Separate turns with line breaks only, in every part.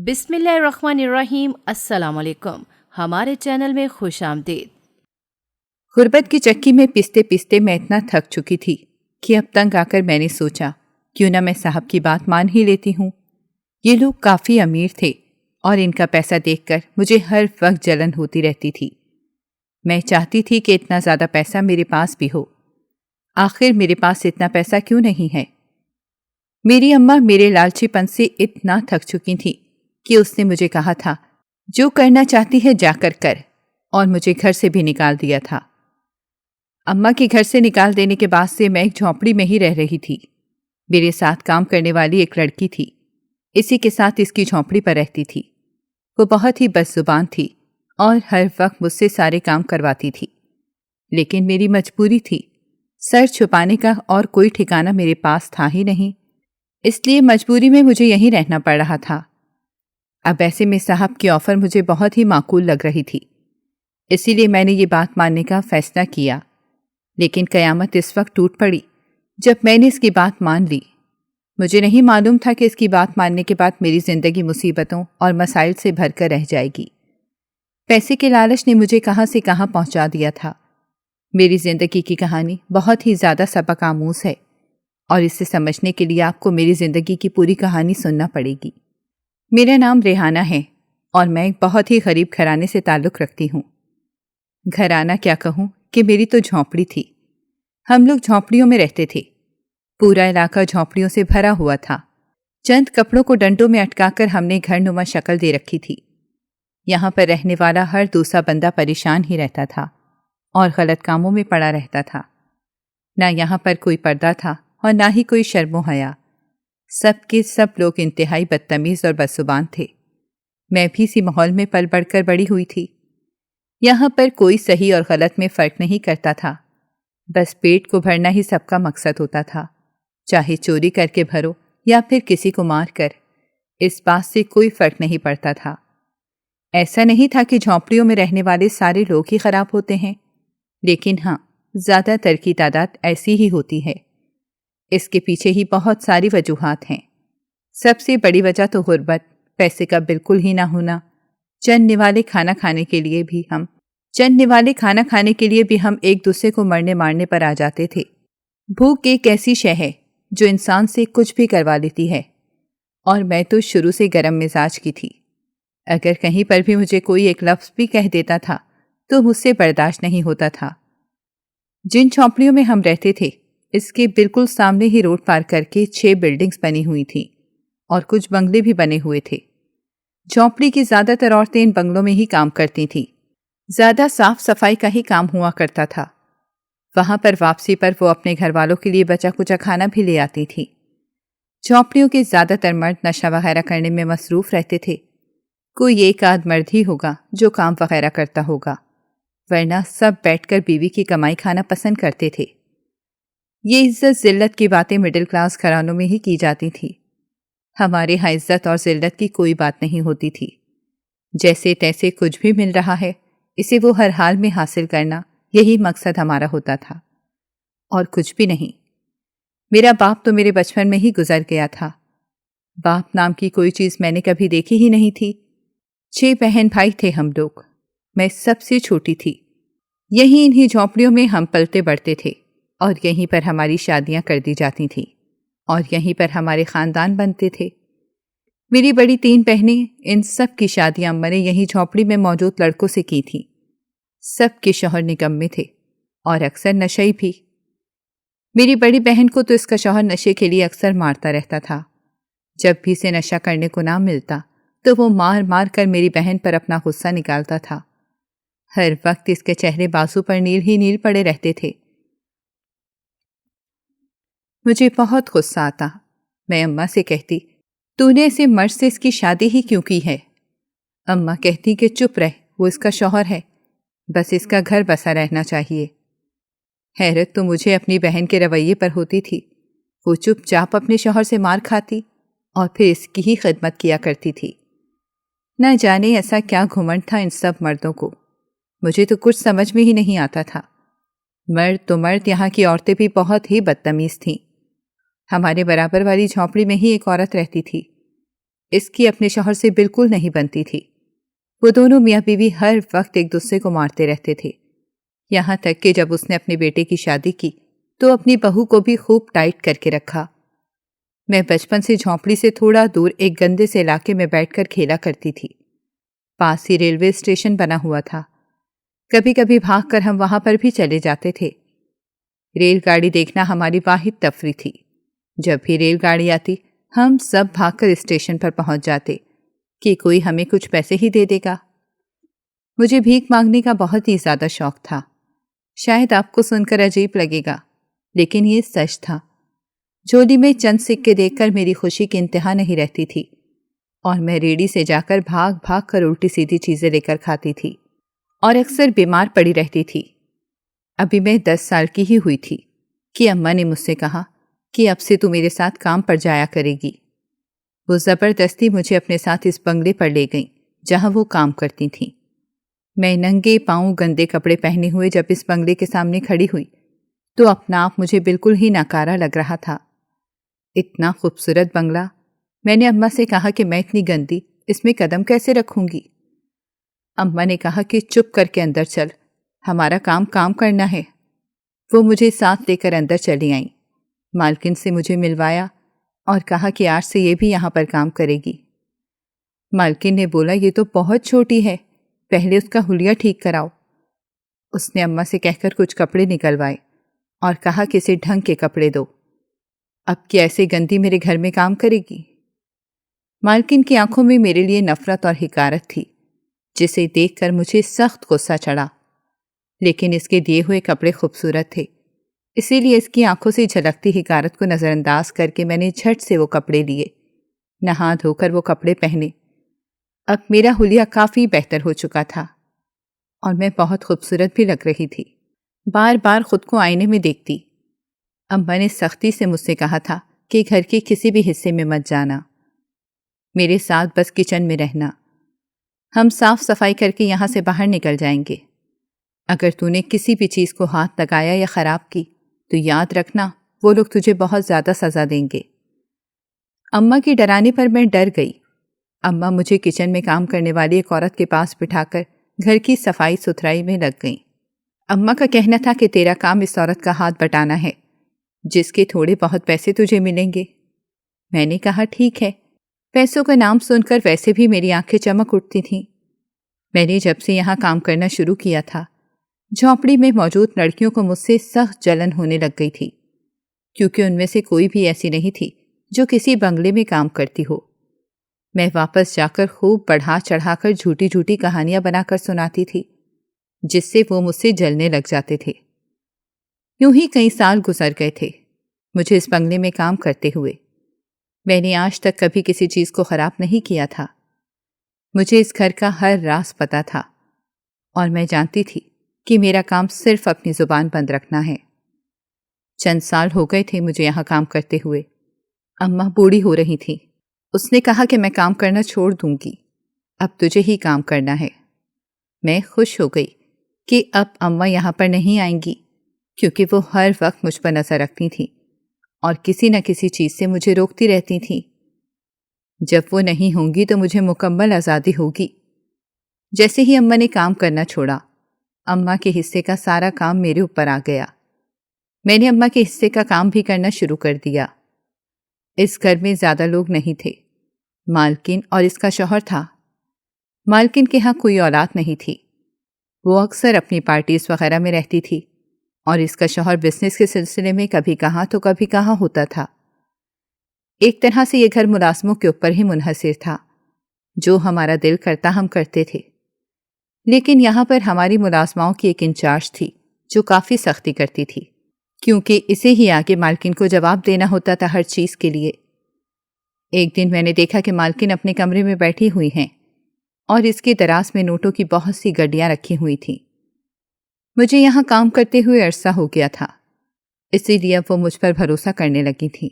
بسم اللہ الرحمن الرحیم۔ السلام علیکم، ہمارے چینل میں خوش آمدید۔
غربت کی چکی میں پستے پستے میں اتنا تھک چکی تھی کہ اب تنگ آ کر میں نے سوچا کیوں نہ میں صاحب کی بات مان ہی لیتی ہوں۔ یہ لوگ کافی امیر تھے اور ان کا پیسہ دیکھ کر مجھے ہر وقت جلن ہوتی رہتی تھی۔ میں چاہتی تھی کہ اتنا زیادہ پیسہ میرے پاس بھی ہو۔ آخر میرے پاس اتنا پیسہ کیوں نہیں ہے؟ میری اماں میرے لالچی پن سے اتنا تھک چکی تھی کہ اس نے مجھے کہا تھا جو کرنا چاہتی ہے جا کر کر، اور مجھے گھر سے بھی نکال دیا تھا۔ اماں کے گھر سے نکال دینے کے بعد سے میں ایک جھونپڑی میں ہی رہ رہی تھی۔ میرے ساتھ کام کرنے والی ایک لڑکی تھی، اسی کے ساتھ اس کی جھونپڑی پر رہتی تھی۔ وہ بہت ہی بد زبان تھی اور ہر وقت مجھ سے سارے کام کرواتی تھی، لیکن میری مجبوری تھی۔ سر چھپانے کا اور کوئی ٹھکانہ میرے پاس تھا ہی نہیں، اس لیے مجبوری میں مجھے یہیں رہنا پڑ رہا تھا۔ اب ایسے میں صاحب کی آفر مجھے بہت ہی معقول لگ رہی تھی، اسی لیے میں نے یہ بات ماننے کا فیصلہ کیا۔ لیکن قیامت اس وقت ٹوٹ پڑی جب میں نے اس کی بات مان لی۔ مجھے نہیں معلوم تھا کہ اس کی بات ماننے کے بعد میری زندگی مصیبتوں اور مسائل سے بھر کر رہ جائے گی۔ پیسے کے لالچ نے مجھے کہاں سے کہاں پہنچا دیا تھا۔ میری زندگی کی کہانی بہت ہی زیادہ سبق آموز ہے، اور اسے سمجھنے کے لیے آپ کو میری زندگی کی پوری کہانی سننا پڑے گی۔ میرا نام ریحانہ ہے اور میں ایک بہت ہی غریب گھرانے سے تعلق رکھتی ہوں۔ گھرانہ کیا کہوں کہ میری تو جھونپڑی تھی۔ ہم لوگ جھونپڑیوں میں رہتے تھے۔ پورا علاقہ جھونپڑیوں سے بھرا ہوا تھا۔ چند کپڑوں کو ڈنڈوں میں اٹکا کر ہم نے گھر نما شکل دے رکھی تھی۔ یہاں پر رہنے والا ہر دوسرا بندہ پریشان ہی رہتا تھا اور غلط کاموں میں پڑا رہتا تھا۔ نہ یہاں پر کوئی پردہ تھا اور نہ ہی کوئی شرم و حیا۔ سب کے سب لوگ انتہائی بدتمیز اور بدزبان تھے۔ میں بھی اسی ماحول میں پل بڑھ کر بڑی ہوئی تھی۔ یہاں پر کوئی صحیح اور غلط میں فرق نہیں کرتا تھا، بس پیٹ کو بھرنا ہی سب کا مقصد ہوتا تھا، چاہے چوری کر کے بھرو یا پھر کسی کو مار کر، اس بات سے کوئی فرق نہیں پڑتا تھا۔ ایسا نہیں تھا کہ جھونپڑیوں میں رہنے والے سارے لوگ ہی خراب ہوتے ہیں، لیکن ہاں، زیادہ تر کی تعداد ایسی ہی ہوتی ہے۔ اس کے پیچھے ہی بہت ساری وجوہات ہیں۔ سب سے بڑی وجہ تو غربت، پیسے کا بالکل ہی نہ ہونا۔ چند نوالے کھانا کھانے کے لیے بھی ہم ایک دوسرے کو مرنے مارنے پر آ جاتے تھے۔ بھوک ایک ایسی شے ہے جو انسان سے کچھ بھی کروا لیتی ہے، اور میں تو شروع سے گرم مزاج کی تھی۔ اگر کہیں پر بھی مجھے کوئی ایک لفظ بھی کہہ دیتا تھا تو مجھ سے برداشت نہیں ہوتا تھا۔ جن جھونپڑیوں میں ہم رہتے تھے، اس کے بالکل سامنے ہی روڈ پار کر کے 6 بلڈنگز بنی ہوئی تھیں اور کچھ بنگلے بھی بنے ہوئے تھے۔ جھونپڑی کی زیادہ تر عورتیں ان بنگلوں میں ہی کام کرتی تھیں۔ زیادہ صاف صفائی کا ہی کام ہوا کرتا تھا۔ وہاں پر واپسی پر وہ اپنے گھر والوں کے لیے بچا کچا کھانا بھی لے آتی تھی۔ جھونپڑیوں کے زیادہ تر مرد نشہ وغیرہ کرنے میں مصروف رہتے تھے۔ کوئی ایک آدھ مرد ہی ہوگا جو کام وغیرہ کرتا ہوگا، ورنہ سب بیٹھ کر بیوی کی کمائی کھانا پسند کرتے تھے۔ یہ عزت ذلت کی باتیں مڈل کلاس گھرانوں میں ہی کی جاتی تھی۔ ہمارے ہاں عزت اور ذلت کی کوئی بات نہیں ہوتی تھی۔ جیسے تیسے کچھ بھی مل رہا ہے، اسے وہ ہر حال میں حاصل کرنا، یہی مقصد ہمارا ہوتا تھا، اور کچھ بھی نہیں۔ میرا باپ تو میرے بچپن میں ہی گزر گیا تھا۔ باپ نام کی کوئی چیز میں نے کبھی دیکھی ہی نہیں تھی۔ 6 بہن بھائی تھے ہم لوگ، میں سب سے چھوٹی تھی۔ یہیں انہی جھونپڑیوں میں ہم پلتے بڑھتے تھے، اور یہیں پر ہماری شادیاں کر دی جاتی تھیں، اور یہیں پر ہمارے خاندان بنتے تھے۔ میری بڑی 3 بہنیں، ان سب کی شادیاں میں نے یہیں جھونپڑی میں موجود لڑکوں سے کی تھیں۔ سب کے شوہر نکمے تھے اور اکثر نشئی بھی۔ میری بڑی بہن کو تو اس کا شوہر نشے کے لیے اکثر مارتا رہتا تھا۔ جب بھی اسے نشہ کرنے کو نہ ملتا تو وہ مار مار کر میری بہن پر اپنا غصہ نکالتا تھا۔ ہر وقت اس کے چہرے بازو پر نیل ہی نیل پڑے رہتے تھے۔ مجھے بہت غصہ آتا۔ میں اماں سے کہتی، تو نے ایسے مرد سے اس کی شادی ہی کیوں کی ہے؟ اماں کہتی کہ چپ رہ، وہ اس کا شوہر ہے، بس اس کا گھر بسا رہنا چاہیے۔ حیرت تو مجھے اپنی بہن کے رویے پر ہوتی تھی۔ وہ چپ چاپ اپنے شوہر سے مار کھاتی اور پھر اس کی ہی خدمت کیا کرتی تھی۔ نہ جانے ایسا کیا گھمنڈ تھا ان سب مردوں کو، مجھے تو کچھ سمجھ میں ہی نہیں آتا تھا۔ مرد تو مرد، یہاں کی عورتیں بھی بہت ہی بدتمیز تھیں۔ ہمارے برابر والی جھونپڑی میں ہی ایک عورت رہتی تھی، اس کی اپنے شوہر سے بالکل نہیں بنتی تھی۔ وہ دونوں میاں بیوی ہر وقت ایک دوسرے کو مارتے رہتے تھے، یہاں تک کہ جب اس نے اپنے بیٹے کی شادی کی تو اپنی بہو کو بھی خوب ٹائٹ کر کے رکھا۔ میں بچپن سے جھونپڑی سے تھوڑا دور ایک گندے سے علاقے میں بیٹھ کر کھیلا کرتی تھی۔ پاس ہی ریلوے اسٹیشن بنا ہوا تھا، کبھی کبھی بھاگ کر ہم وہاں پر بھی چلے جاتے تھے۔ ریل گاڑی دیکھنا ہماری واحد تفریح تھی۔ جب بھی ریل گاڑی آتی ہم سب بھاگ کر اسٹیشن پر پہنچ جاتے کہ کوئی ہمیں کچھ پیسے ہی دے دے گا۔ مجھے بھیک مانگنے کا بہت ہی زیادہ شوق تھا۔ شاید آپ کو سن کر عجیب لگے گا، لیکن یہ سچ تھا۔ جھولی میں چند سکے دیکھ کر میری خوشی کی انتہا نہیں رہتی تھی، اور میں ریڑھی سے جا کر بھاگ بھاگ کر الٹی سیدھی چیزیں لے کر کھاتی تھی، اور اکثر بیمار پڑی رہتی تھی۔ ابھی میں 10 سال کی ہی ہوئی تھی کہ اماں نے مجھ سے کہا کہ اب سے تو میرے ساتھ کام پر جایا کرے گی۔ وہ زبردستی مجھے اپنے ساتھ اس بنگلے پر لے گئیں جہاں وہ کام کرتی تھیں۔ میں ننگے پاؤں گندے کپڑے پہنے ہوئے جب اس بنگلے کے سامنے کھڑی ہوئی تو اپنا آپ مجھے بالکل ہی ناکارہ لگ رہا تھا۔ اتنا خوبصورت بنگلہ! میں نے اماں سے کہا کہ میں اتنی گندی اس میں قدم کیسے رکھوں گی؟ اماں نے کہا کہ چپ کر کے اندر چل، ہمارا کام کرنا ہے۔ وہ مجھے ساتھ لے کر اندر چلی آئیں، مالکن سے مجھے ملوایا اور کہا کہ آج سے یہ بھی یہاں پر کام کرے گی۔ مالکن نے بولا یہ تو بہت چھوٹی ہے، پہلے اس کا حلیہ ٹھیک کراؤ۔ اس نے اماں سے کہہ کر کچھ کپڑے نکلوائے اور کہا کہ اسے ڈھنگ کے کپڑے دو، اب کیا ایسے گندی میرے گھر میں کام کرے گی؟ مالکن کی آنکھوں میں میرے لیے نفرت اور حقارت تھی، جسے دیکھ کر مجھے سخت غصہ چڑھا، لیکن اس کے دیے ہوئے کپڑے خوبصورت تھے، اسی لیے اس کی آنکھوں سے جھلکتی حقارت کو نظر انداز کر کے میں نے جھٹ سے وہ کپڑے لیے، نہا دھو کر وہ کپڑے پہنے۔ اب میرا حلیہ کافی بہتر ہو چکا تھا اور میں بہت خوبصورت بھی لگ رہی تھی۔ بار بار خود کو آئینے میں دیکھتی۔ اماں نے سختی سے مجھ سے کہا تھا کہ گھر کے کسی بھی حصے میں مت جانا، میرے ساتھ بس کچن میں رہنا، ہم صاف صفائی کر کے یہاں سے باہر نکل جائیں گے۔ اگر تو نے کسی بھی چیز کو ہاتھ لگایا یا خراب کی تو یاد رکھنا وہ لوگ تجھے بہت زیادہ سزا دیں گے۔ اماں کی ڈرانے پر میں ڈر گئی۔ اماں مجھے کچن میں کام کرنے والی ایک عورت کے پاس بٹھا کر گھر کی صفائی ستھرائی میں لگ گئیں۔ اماں کا کہنا تھا کہ تیرا کام اس عورت کا ہاتھ بٹانا ہے، جس کے تھوڑے بہت پیسے تجھے ملیں گے۔ میں نے کہا ٹھیک ہے۔ پیسوں کا نام سن کر ویسے بھی میری آنکھیں چمک اٹھتی تھیں۔ میں نے جب سے یہاں کام کرنا شروع کیا تھا، جھونپڑی میں موجود لڑکیوں کو مجھ سے سخت جلن ہونے لگ گئی تھی، کیونکہ ان میں سے کوئی بھی ایسی نہیں تھی جو کسی بنگلے میں کام کرتی ہو۔ میں واپس جا کر خوب بڑھا چڑھا کر جھوٹی جھوٹی کہانیاں بنا کر سناتی تھی، جس سے وہ مجھ سے جلنے لگ جاتے تھے۔ یوں ہی کئی سال گزر گئے تھے مجھے اس بنگلے میں کام کرتے ہوئے۔ میں نے آج تک کبھی کسی چیز کو خراب نہیں کیا تھا۔ مجھے اس گھر کا ہر راز پتہ تھا، اور میں جانتی تھی کہ میرا کام صرف اپنی زبان بند رکھنا ہے۔ چند سال ہو گئے تھے مجھے یہاں کام کرتے ہوئے۔ اماں بوڑھی ہو رہی تھیں۔ اس نے کہا کہ میں کام کرنا چھوڑ دوں گی، اب تجھے ہی کام کرنا ہے۔ میں خوش ہو گئی کہ اب اماں یہاں پر نہیں آئیں گی، کیونکہ وہ ہر وقت مجھ پر نظر رکھتی تھیں اور کسی نہ کسی چیز سے مجھے روکتی رہتی تھیں۔ جب وہ نہیں ہوں گی تو مجھے مکمل آزادی ہوگی۔ جیسے ہی اماں نے کام کرنا چھوڑا، اماں کے حصے کا سارا کام میرے اوپر آ گیا۔ میں نے اماں کے حصے کا کام بھی کرنا شروع کر دیا۔ اس گھر میں زیادہ لوگ نہیں تھے، مالکن اور اس کا شوہر تھا۔ مالکن کے ہاں کوئی اولاد نہیں تھی، وہ اکثر اپنی پارٹیز وغیرہ میں رہتی تھی، اور اس کا شوہر بزنس کے سلسلے میں کبھی کہاں تو کبھی کہاں ہوتا تھا۔ ایک طرح سے یہ گھر ملازموں کے اوپر ہی منحصر تھا، جو ہمارا دل کرتا ہم کرتے تھے۔ لیکن یہاں پر ہماری ملازماؤں کی ایک انچارج تھی جو کافی سختی کرتی تھی، کیونکہ اسے ہی آگے مالکن کو جواب دینا ہوتا تھا ہر چیز کے لیے۔ ایک دن میں نے دیکھا کہ مالکن اپنے کمرے میں بیٹھی ہوئی ہیں اور اس کے دراز میں نوٹوں کی بہت سی گڈیاں رکھی ہوئی تھیں۔ مجھے یہاں کام کرتے ہوئے عرصہ ہو گیا تھا، اسی لیے اب وہ مجھ پر بھروسہ کرنے لگی تھی۔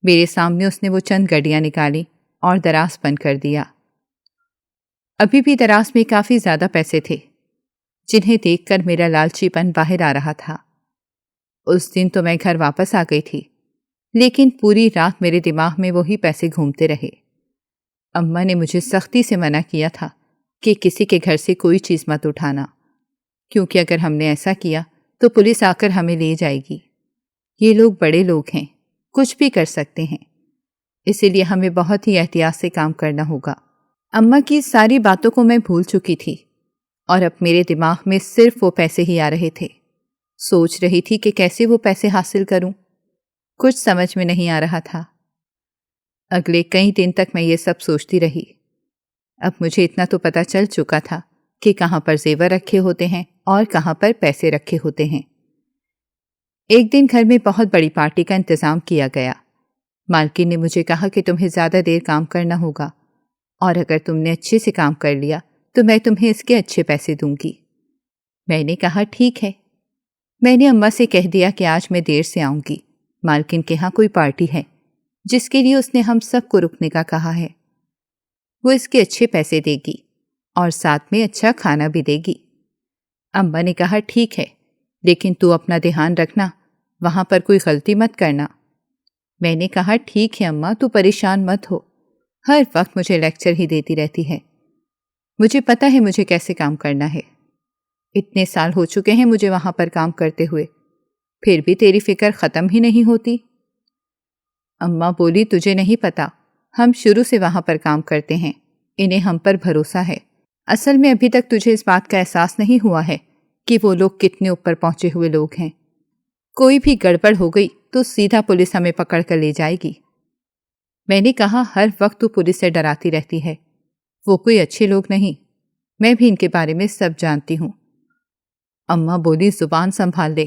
میرے سامنے اس نے وہ چند گڈیاں نکالی اور دراز بند کر دیا۔ ابھی بھی دراز میں کافی زیادہ پیسے تھے، جنہیں دیکھ کر میرا لالچی پن باہر آ رہا تھا۔ اس دن تو میں گھر واپس آ گئی تھی، لیکن پوری رات میرے دماغ میں وہی پیسے گھومتے رہے۔ اماں نے مجھے سختی سے منع کیا تھا کہ کسی کے گھر سے کوئی چیز مت اٹھانا، کیونکہ اگر ہم نے ایسا کیا تو پولیس آ کر ہمیں لے جائے گی۔ یہ لوگ بڑے لوگ ہیں، کچھ بھی کر سکتے ہیں، اسی لیے ہمیں بہت ہی احتیاط سے کام کرنا ہوگا۔ اماں کی ساری باتوں کو میں بھول چکی تھی اور اب میرے دماغ میں صرف وہ پیسے ہی آ رہے تھے۔ سوچ رہی تھی کہ کیسے وہ پیسے حاصل کروں، کچھ سمجھ میں نہیں آ رہا تھا۔ اگلے کئی دن تک میں یہ سب سوچتی رہی۔ اب مجھے اتنا تو پتہ چل چکا تھا کہ کہاں پر زیور رکھے ہوتے ہیں اور کہاں پر پیسے رکھے ہوتے ہیں۔ ایک دن گھر میں بہت بڑی پارٹی کا انتظام کیا گیا۔ مالکن نے مجھے کہا کہ تمہیں زیادہ دیر کام کرنا ہوگا اور اگر تم نے اچھے سے کام کر لیا تو میں تمہیں اس کے اچھے پیسے دوں گی۔ میں نے کہا ٹھیک ہے۔ میں نے اماں سے کہہ دیا کہ آج میں دیر سے آؤں گی، مالکن کے ہاں کوئی پارٹی ہے جس کے لیے اس نے ہم سب کو رکنے کا کہا ہے۔ وہ اس کے اچھے پیسے دے گی اور ساتھ میں اچھا کھانا بھی دے گی۔ اماں نے کہا ٹھیک ہے، لیکن تو اپنا دھیان رکھنا، وہاں پر کوئی غلطی مت کرنا۔ میں نے کہا ٹھیک ہے اماں، تو پریشان مت ہو، ہر وقت مجھے لیکچر ہی دیتی رہتی ہے، مجھے پتہ ہے مجھے کیسے کام کرنا ہے۔ اتنے سال ہو چکے ہیں مجھے وہاں پر کام کرتے ہوئے، پھر بھی تیری فکر ختم ہی نہیں ہوتی۔ اماں بولی تجھے نہیں پتا، ہم شروع سے وہاں پر کام کرتے ہیں، انہیں ہم پر بھروسہ ہے۔ اصل میں ابھی تک تجھے اس بات کا احساس نہیں ہوا ہے کہ وہ لوگ کتنے اوپر پہنچے ہوئے لوگ ہیں۔ کوئی بھی گڑبڑ ہو گئی تو سیدھا پولیس ہمیں پکڑ کر لے جائے گی۔ میں نے کہا ہر وقت تو پولیس سے ڈراتی رہتی ہے، وہ کوئی اچھے لوگ نہیں، میں بھی ان کے بارے میں سب جانتی ہوں۔ اماں بولی زبان سنبھال لے،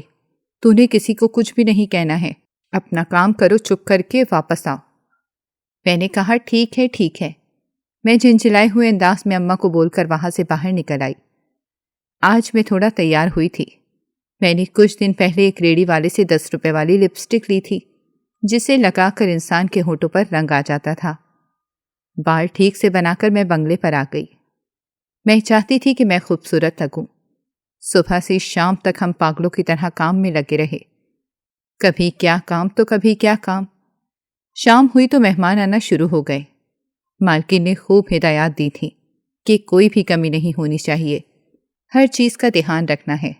تو نے کسی کو کچھ بھی نہیں کہنا ہے، اپنا کام کرو، چپ کر کے واپس آؤ۔ میں نے کہا ٹھیک ہے ٹھیک ہے۔ میں جھنجھلائے ہوئے انداز میں اماں کو بول کر وہاں سے باہر نکل آئی۔ آج میں تھوڑا تیار ہوئی تھی۔ میں نے کچھ دن پہلے ایک ریڑھی والے سے 10 روپے والی لپسٹک لی تھی، جسے لگا کر انسان کے ہونٹوں پر رنگ آ جاتا تھا۔ بال ٹھیک سے بنا کر میں بنگلے پر آ گئی۔ میں چاہتی تھی کہ میں خوبصورت لگوں۔ صبح سے شام تک ہم پاگلوں کی طرح کام میں لگے رہے، کبھی کیا کام تو کبھی کیا کام۔ شام ہوئی تو مہمان آنا شروع ہو گئے۔ مالکن نے خوب ہدایات دی تھی کہ کوئی بھی کمی نہیں ہونی چاہیے، ہر چیز کا دھیان رکھنا ہے،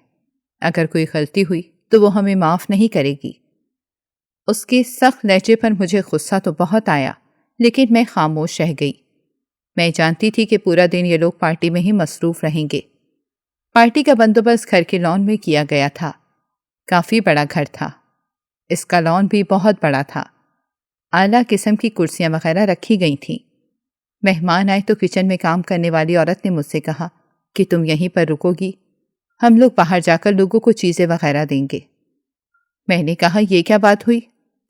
اگر کوئی غلطی ہوئی تو وہ ہمیں معاف نہیں کرے گی۔ اس کے سخت لہجے پر مجھے غصہ تو بہت آیا، لیکن میں خاموش رہ گئی۔ میں جانتی تھی کہ پورا دن یہ لوگ پارٹی میں ہی مصروف رہیں گے۔ پارٹی کا بندوبست گھر کے لان میں کیا گیا تھا۔ کافی بڑا گھر تھا، اس کا لان بھی بہت بڑا تھا۔ اعلیٰ قسم کی کرسیاں وغیرہ رکھی گئی تھیں۔ مہمان آئے تو کچن میں کام کرنے والی عورت نے مجھ سے کہا کہ تم یہیں پر رکو گی، ہم لوگ باہر جا کر لوگوں کو چیزیں وغیرہ دیں گے۔ میں نے کہا یہ کیا بات ہوئی،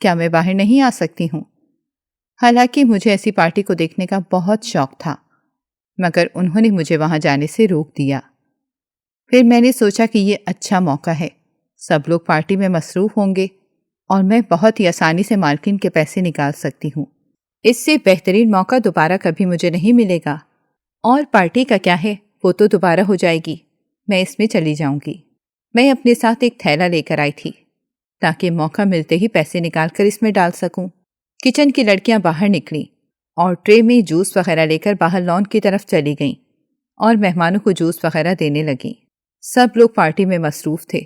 کیا میں باہر نہیں آ سکتی ہوں؟ حالانکہ مجھے ایسی پارٹی کو دیکھنے کا بہت شوق تھا، مگر انہوں نے مجھے وہاں جانے سے روک دیا۔ پھر میں نے سوچا کہ یہ اچھا موقع ہے، سب لوگ پارٹی میں مصروف ہوں گے اور میں بہت ہی آسانی سے مالکن کے پیسے نکال سکتی ہوں۔ اس سے بہترین موقع دوبارہ کبھی مجھے نہیں ملے گا، اور پارٹی کا کیا ہے، وہ تو دوبارہ ہو جائے گی، میں اس میں چلی جاؤں گی۔ میں اپنے ساتھ ایک تھیلا لے کر آئی تھی تاکہ موقع ملتے ہی پیسے نکال کر اس میں ڈال سکوں۔ کچن کی لڑکیاں باہر نکلیں اور ٹرے میں جوس وغیرہ لے کر باہر لان کی طرف چلی گئیں اور مہمانوں کو جوس وغیرہ دینے لگیں۔ سب لوگ پارٹی میں مصروف تھے،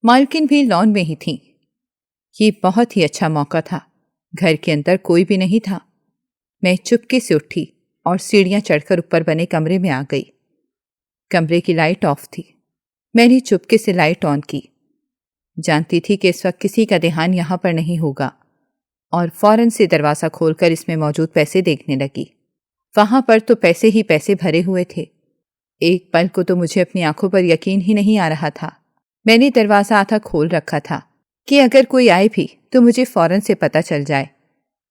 مالکن بھی لان میں ہی تھیں۔ یہ بہت ہی اچھا موقع تھا، گھر کے اندر کوئی بھی نہیں تھا۔ میں چپکے سے اٹھی اور سیڑھیاں چڑھ کر اوپر بنے کمرے میں آ گئی۔ کمرے کی لائٹ آف تھی، میں نے چپکے سے لائٹ آن کی۔ جانتی تھی کہ اس وقت کسی کا دھیان یہاں پر نہیں ہوگا، اور فوراً سے دروازہ کھول کر اس میں موجود پیسے دیکھنے لگی۔ وہاں پر تو پیسے ہی پیسے بھرے ہوئے تھے۔ ایک پل کو تو مجھے اپنی آنکھوں پر یقین ہی نہیں آ رہا تھا۔ میں نے دروازہ آدھا کھول رکھا تھا کہ اگر کوئی آئے بھی تو مجھے فوراً سے پتہ چل جائے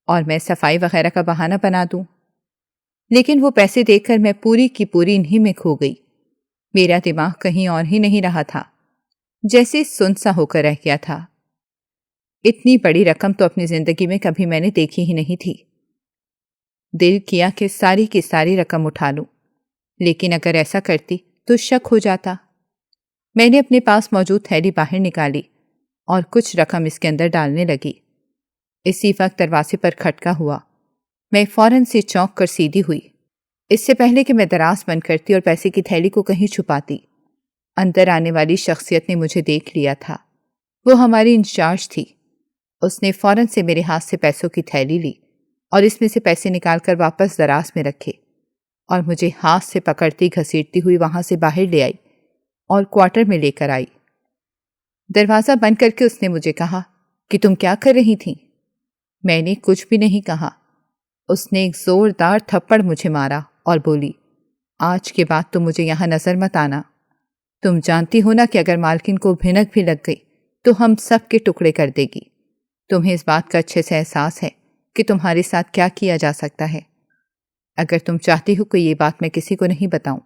اور میں صفائی وغیرہ کا بہانہ بنا دوں۔ لیکن وہ پیسے دیکھ کر میں پوری کی پوری انہی میں کھو گئی۔ میرا دماغ کہیں اور ہی نہیں رہا تھا، جیسے سن سا ہو کر رہ گیا تھا۔ اتنی بڑی رقم تو اپنی زندگی میں کبھی میں نے دیکھی ہی نہیں تھی۔ دل کیا کہ ساری کی ساری رقم اٹھا لوں، لیکن اگر ایسا کرتی تو شک ہو جاتا۔ میں نے اپنے پاس موجود تھیلی باہر نکالی اور کچھ رقم اس کے اندر ڈالنے لگی۔ اسی وقت دروازے پر کھٹکا ہوا میں فوراً سے چونک کر سیدھی ہوئی۔ اس سے پہلے کہ میں دراز بند کرتی اور پیسے کی تھیلی کو کہیں چھپاتی، اندر آنے والی شخصیت نے مجھے دیکھ لیا تھا۔ وہ ہماری انچارج تھی۔ اس نے فوراً سے میرے ہاتھ سے پیسوں کی تھیلی لی اور اس میں سے پیسے نکال کر واپس دراز میں رکھے اور مجھے ہاتھ سے پکڑتی گھسیٹتی ہوئی وہاں سے باہر لے آئی اور کوارٹر میں لے کر آئی۔ دروازہ بند کر کے اس نے مجھے کہا کہ تم کیا کر رہی تھیں؟ میں نے کچھ بھی نہیں کہا۔ اس نے ایک زوردار تھپڑ مجھے مارا اور بولی، آج کے بعد تم مجھے یہاں نظر مت آنا۔ تم جانتی ہو نا کہ اگر مالکن کو بھنک بھی لگ گئی تو ہم سب کے ٹکڑے کر دے گی۔ تمہیں اس بات کا اچھے سے احساس ہے کہ تمہارے ساتھ کیا کیا جا سکتا ہے۔ اگر تم چاہتی ہو کہ یہ بات میں کسی کو نہیں بتاؤں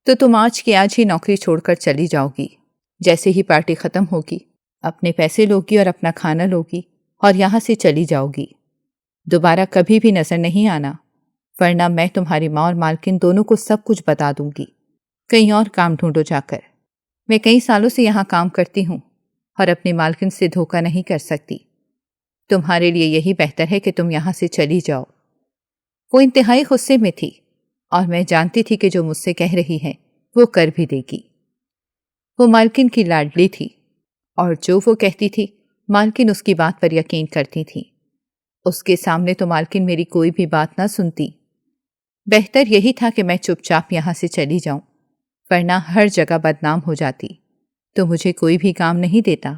تو تم آج کی آج ہی نوکری چھوڑ کر چلی جاؤ گی۔ جیسے ہی پارٹی ختم ہوگی اپنے پیسے لوگی اور اپنا کھانا لوگی اور یہاں سے چلی جاؤ گی۔ دوبارہ کبھی بھی نظر نہیں آنا، ورنہ میں تمہاری ماں اور مالکن دونوں کو سب کچھ بتا دوں گی۔ کہیں اور کام ڈھونڈو جا کر۔ میں کئی سالوں سے یہاں کام کرتی ہوں اور اپنی مالکن سے دھوکہ نہیں کر سکتی۔ تمہارے لیے یہی بہتر ہے کہ تم یہاں سے چلی جاؤ۔ وہ انتہائی غصے میں تھی اور میں جانتی تھی کہ جو مجھ سے کہہ رہی ہے وہ کر بھی دے گی۔ وہ مالکن کی لاڈلی تھی اور جو وہ کہتی تھی مالکن اس کی بات پر یقین کرتی تھی۔ اس کے سامنے تو مالکن میری کوئی بھی بات نہ سنتی۔ بہتر یہی تھا کہ میں چپ چاپ یہاں سے چلی جاؤں، ورنہ ہر جگہ بدنام ہو جاتی تو مجھے کوئی بھی کام نہیں دیتا۔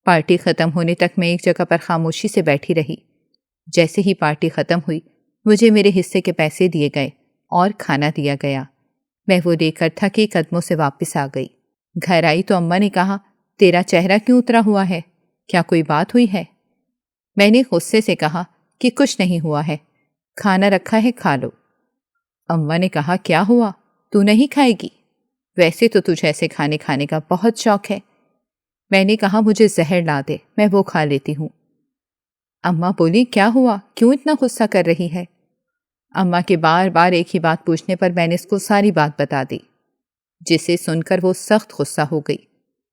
پارٹی ختم ہونے تک میں ایک جگہ پر خاموشی سے بیٹھی رہی۔ جیسے ہی پارٹی ختم ہوئی مجھے میرے حصے کے پیسے دیے گئے اور کھانا دیا گیا۔ میں وہ لے کر تھکی قدموں سے واپس آ گئی۔ گھر آئی تو اماں نے کہا، تیرا چہرہ کیوں اترا ہوا ہے؟ کیا کوئی بات ہوئی ہے؟ میں نے غصے سے کہا کہ کچھ نہیں ہوا ہے، کھانا رکھا ہے کھا لو۔ اماں نے کہا، کیا ہوا؟ تو نہیں کھائے گی؟ ویسے تو تجھے ایسے کھانے کا بہت شوق ہے۔ میں نے کہا، مجھے زہر لا دے، میں وہ کھا لیتی ہوں۔ اماں بولی، کیا ہوا؟ کیوں اتنا غصہ کر رہی ہے؟ اماں کے بار بار ایک ہی بات پوچھنے پر میں نے اس کو ساری بات بتا دی، جسے سن کر وہ سخت غصہ ہو گئی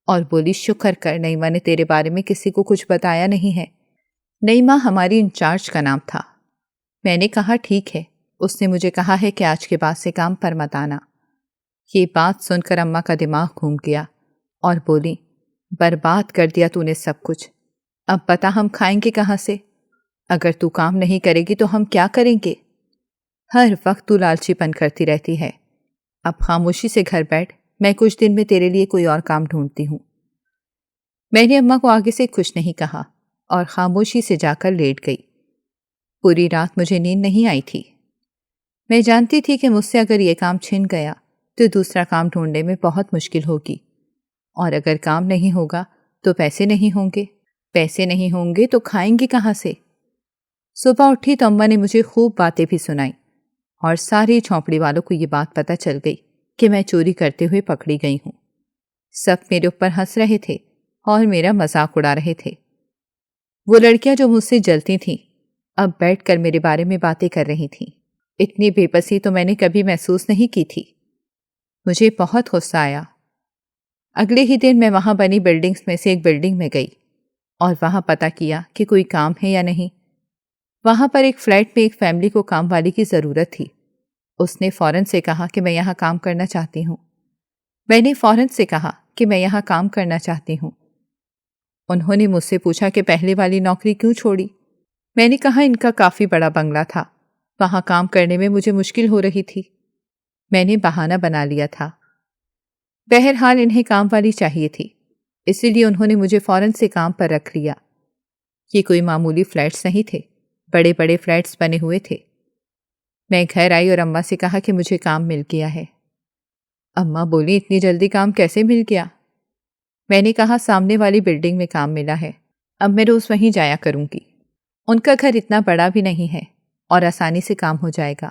اور بولی، شکر کر نعیمہ نے تیرے بارے میں کسی کو کچھ بتایا نہیں ہے۔ نعیمہ ہماری انچارج کا نام تھا۔ میں نے کہا، ٹھیک ہے، اس نے مجھے کہا ہے کہ آج کے بعد سے کام پر مت آنا۔ یہ بات سن کر اماں کا دماغ گھوم گیا اور بولی، برباد کر دیا تو نے سب کچھ، اب بتا ہم کھائیں گے کہاں سے؟ اگر تو کام نہیں کرے گی تو ہم کیا کریں گے؟ ہر وقت تو لالچی پن کرتی رہتی ہے۔ اب خاموشی سے گھر بیٹھ، میں کچھ دن میں تیرے لیے کوئی اور کام ڈھونڈتی ہوں۔ میں نے اماں کو آگے سے کچھ نہیں کہا اور خاموشی سے جا کر لیٹ گئی۔ پوری رات مجھے نیند نہیں آئی تھی۔ میں جانتی تھی کہ مجھ سے اگر یہ کام چھن گیا تو دوسرا کام ڈھونڈنے میں بہت مشکل ہوگی، اور اگر کام نہیں ہوگا تو پیسے نہیں ہوں گے، پیسے نہیں ہوں گے تو کھائیں گے کہاں سے؟ صبح اٹھی تو اماں نے مجھے خوب باتیں بھی سنائیں اور ساری جھونپڑی والوں کو یہ بات پتہ چل گئی کہ میں چوری کرتے ہوئے پکڑی گئی ہوں۔ سب میرے اوپر ہنس رہے تھے اور میرا مذاق اڑا رہے تھے۔ وہ لڑکیاں جو مجھ سے جلتی تھیں اب بیٹھ کر میرے بارے میں باتیں کر رہی تھیں۔ اتنی بے بسی تو میں نے کبھی محسوس نہیں کی تھی۔ مجھے بہت غصہ آیا۔ اگلے ہی دن میں وہاں بنی بلڈنگز میں سے ایک بلڈنگ میں گئی اور وہاں پتہ کیا کہ کوئی کام ہے یا نہیں۔ وہاں پر ایک فلیٹ میں ایک فیملی کو کام والی کی ضرورت تھی۔ اس نے فوراً سے کہا کہ میں یہاں کام کرنا چاہتی ہوں۔ میں نے فوراً سے کہا کہ میں یہاں کام کرنا چاہتی ہوں۔ انہوں نے مجھ سے پوچھا کہ پہلے والی نوکری کیوں چھوڑی؟ میں نے کہا ان کا کافی بڑا بنگلہ تھا، وہاں کام کرنے میں مجھے مشکل ہو رہی تھی۔ میں نے بہانہ بنا لیا تھا۔ بہرحال انہیں کام والی چاہیے تھی، اسی لیے انہوں نے مجھے فوراً سے کام پر رکھ لیا۔ یہ کوئی معمولی فلیٹس نہیں تھے، بڑے بڑے فلیٹس بنے ہوئے تھے۔ میں گھر آئی اور اماں سے کہا کہ مجھے کام مل گیا ہے۔ اماں بولی، اتنی جلدی کام کیسے مل گیا؟ میں نے کہا، سامنے والی بلڈنگ میں کام ملا ہے، اب میں روز وہیں جایا کروں گی۔ ان کا گھر اتنا بڑا بھی نہیں ہے اور آسانی سے کام ہو جائے گا،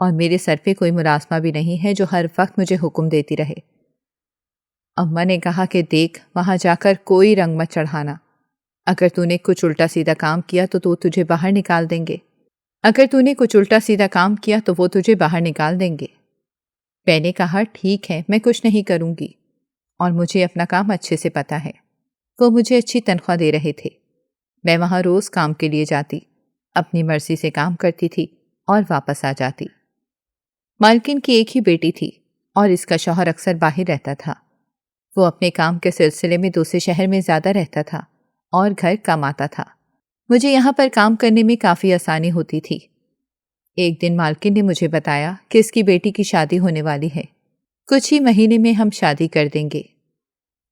اور میرے سر پہ کوئی ملازمہ بھی نہیں ہے جو ہر وقت مجھے حکم دیتی رہے۔ اماں نے کہا کہ دیکھ، وہاں جا کر کوئی رنگ مت چڑھانا۔ اگر تو نے کچھ الٹا سیدھا کام کیا تو تجھے باہر نکال دیں گے۔ اگر تو نے کچھ الٹا سیدھا کام کیا تو وہ تجھے باہر نکال دیں گے۔ میں نے کہا، ٹھیک ہے، میں کچھ نہیں کروں گی، اور مجھے اپنا کام اچھے سے پتہ ہے۔ وہ مجھے اچھی تنخواہ دے رہے تھے۔ میں وہاں روز کام کے لیے جاتی، اپنی مرضی سے کام کرتی تھی اور واپس آ جاتی۔ مالکن کی ایک ہی بیٹی تھی اور اس کا شوہر اکثر باہر رہتا تھا۔ وہ اپنے کام کے سلسلے میں دوسرے شہر میں زیادہ رہتا تھا اور گھر کم آتا تھا۔ مجھے یہاں پر کام کرنے میں کافی آسانی ہوتی تھی۔ ایک دن مالکن نے مجھے بتایا کہ اس کی بیٹی کی شادی ہونے والی ہے، کچھ ہی مہینے میں ہم شادی کر دیں گے،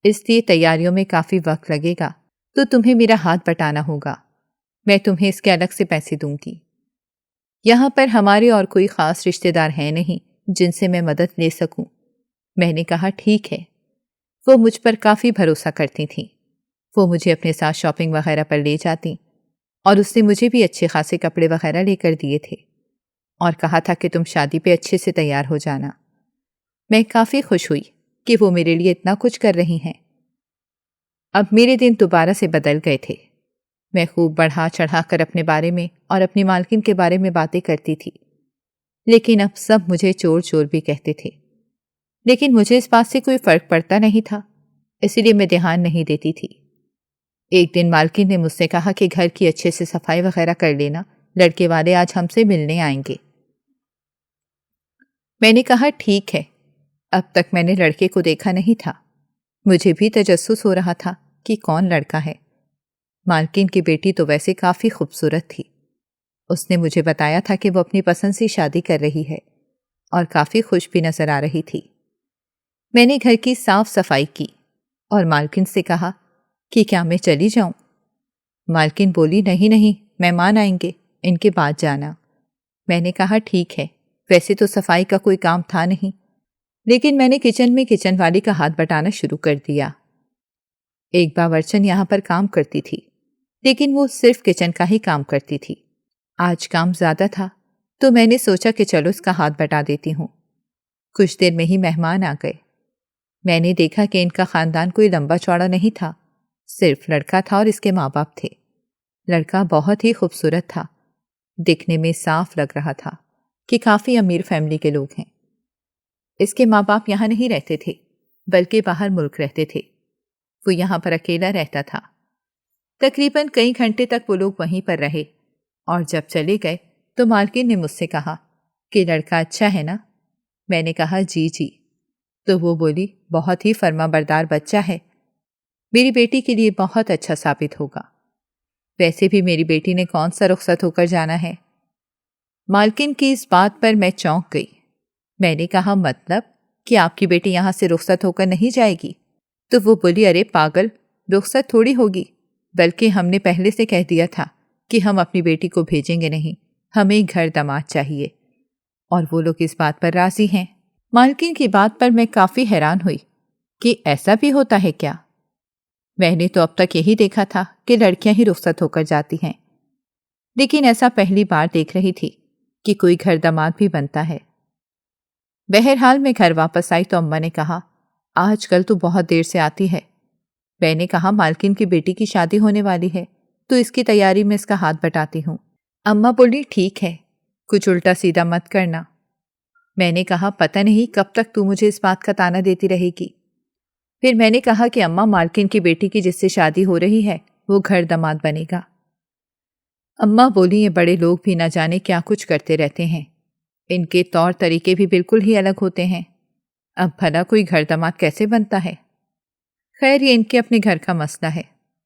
اس لیے تیاریوں میں کافی وقت لگے گا، تو تمہیں میرا ہاتھ بٹانا ہوگا، میں تمہیں اس کے الگ سے پیسے دوں گی۔ یہاں پر ہمارے اور کوئی خاص رشتہ دار ہیں نہیں جن سے میں مدد لے سکوں۔ میں نے کہا ٹھیک ہے۔ وہ مجھ پر کافی بھروسہ کرتی تھیں۔ وہ مجھے اپنے ساتھ شاپنگ وغیرہ پر لے جاتیں اور اس نے مجھے بھی اچھے خاصے کپڑے وغیرہ لے کر دیے تھے اور کہا تھا کہ تم شادی پہ اچھے سے تیار ہو جانا۔ میں کافی خوش ہوئی کہ وہ میرے لیے اتنا کچھ کر رہی ہیں۔ اب میرے دن دوبارہ سے بدل گئے تھے۔ میں خوب بڑھا چڑھا کر اپنے بارے میں اور اپنی مالکن کے بارے میں باتیں کرتی تھی، لیکن اب سب مجھے چور چور بھی کہتے تھے۔ لیکن مجھے اس بات سے کوئی فرق پڑتا نہیں تھا، اسی لیے میں دھیان نہیں دیتی تھی۔ ایک دن مالکن نے مجھ سے کہا کہ گھر کی اچھے سے صفائی وغیرہ کر لینا، لڑکے والے آج ہم سے ملنے آئیں گے۔ میں نے کہا ٹھیک ہے۔ اب تک میں نے لڑکے کو دیکھا نہیں تھا۔ مجھے بھی تجسس ہو رہا تھا کہ کون لڑکا ہے۔ مالکن کی بیٹی تو ویسے کافی خوبصورت تھی۔ اس نے مجھے بتایا تھا کہ وہ اپنی پسند سے شادی کر رہی ہے اور کافی خوش بھی نظر آ رہی تھی۔ میں نے گھر کی صاف صفائی کی اور مالکن سے کہا کہ کیا میں چلی جاؤں؟ مالکن بولی نہیں، مہمان آئیں گے، ان کے بعد جانا۔ میں نے کہا ٹھیک ہے، ویسے تو صفائی کا کوئی کام تھا نہیں، لیکن میں نے کچن میں کچن والی کا ہاتھ بٹانا شروع کر دیا۔ ایک باورچن یہاں پر کام کرتی تھی، لیکن وہ صرف کچن کا ہی کام کرتی تھی۔ آج کام زیادہ تھا تو میں نے سوچا کہ چلو اس کا ہاتھ بٹا دیتی ہوں۔ کچھ دیر میں ہی مہمان آ گئے۔ میں نے دیکھا کہ ان کا خاندان کوئی لمبا چوڑا نہیں تھا، صرف لڑکا تھا اور اس کے ماں باپ تھے۔ لڑکا بہت ہی خوبصورت تھا، دکھنے میں صاف لگ رہا تھا کہ کافی امیر فیملی کے لوگ ہیں۔ اس کے ماں باپ یہاں نہیں رہتے تھے بلکہ باہر ملک رہتے تھے۔ وہ یہاں پر اکیلا رہتا تھا۔ تقریباً کئی گھنٹے تک وہ لوگ وہیں پر رہے اور جب چلے گئے تو مالکن نے مجھ سے کہا کہ لڑکا اچھا ہے نا؟ میں نے کہا جی۔ تو وہ بولی بہت ہی فرما بردار بچہ ہے، میری بیٹی کے لیے بہت اچھا ثابت ہوگا۔ ویسے بھی میری بیٹی نے کون سا رخصت ہو کر جانا ہے؟ مالکن کی اس بات پر میں چونک گئی۔ میں نے کہا مطلب کہ آپ کی بیٹی یہاں سے رخصت ہو کر نہیں جائے گی؟ تو وہ بولی ارے پاگل، رخصت تھوڑی ہوگی، بلکہ ہم نے پہلے سے کہہ دیا تھا کہ ہم اپنی بیٹی کو بھیجیں گے نہیں، ہمیں گھر داماد چاہیے، اور وہ لوگ اس بات پر راضی ہیں۔ مالکن کی بات پر میں کافی حیران ہوئی کہ ایسا بھی ہوتا ہے کیا؟ میں نے تو اب تک یہی دیکھا تھا کہ لڑکیاں ہی رخصت ہو کر جاتی ہیں، لیکن ایسا پہلی بار دیکھ رہی تھی کہ کوئی گھر داماد بھی بنتا ہے۔ بہرحال میں گھر واپس آئی تو اماں نے کہا آج کل تو بہت دیر سے آتی ہے۔ میں نے کہا مالکن کی بیٹی کی شادی ہونے والی ہے تو اس کی تیاری میں اس کا ہاتھ بٹاتی ہوں۔ اماں بولی ٹھیک ہے، کچھ الٹا سیدھا مت کرنا۔ میں نے کہا پتہ نہیں کب تک تو مجھے اس بات کا تانا دیتی رہے گی۔ پھر میں نے کہا کہ اماں مالکن کی بیٹی کی جس سے شادی ہو رہی ہے وہ گھر داماد بنے گا۔ اماں بولی یہ بڑے لوگ بھی نہ جانے کیا کچھ کرتے رہتے ہیں، ان کے طور طریقے بھی بالکل ہی الگ ہوتے ہیں، اب بھلا کوئی گھر داماد کیسے بنتا ہے؟ خیر یہ ان کے اپنے گھر کا مسئلہ ہے،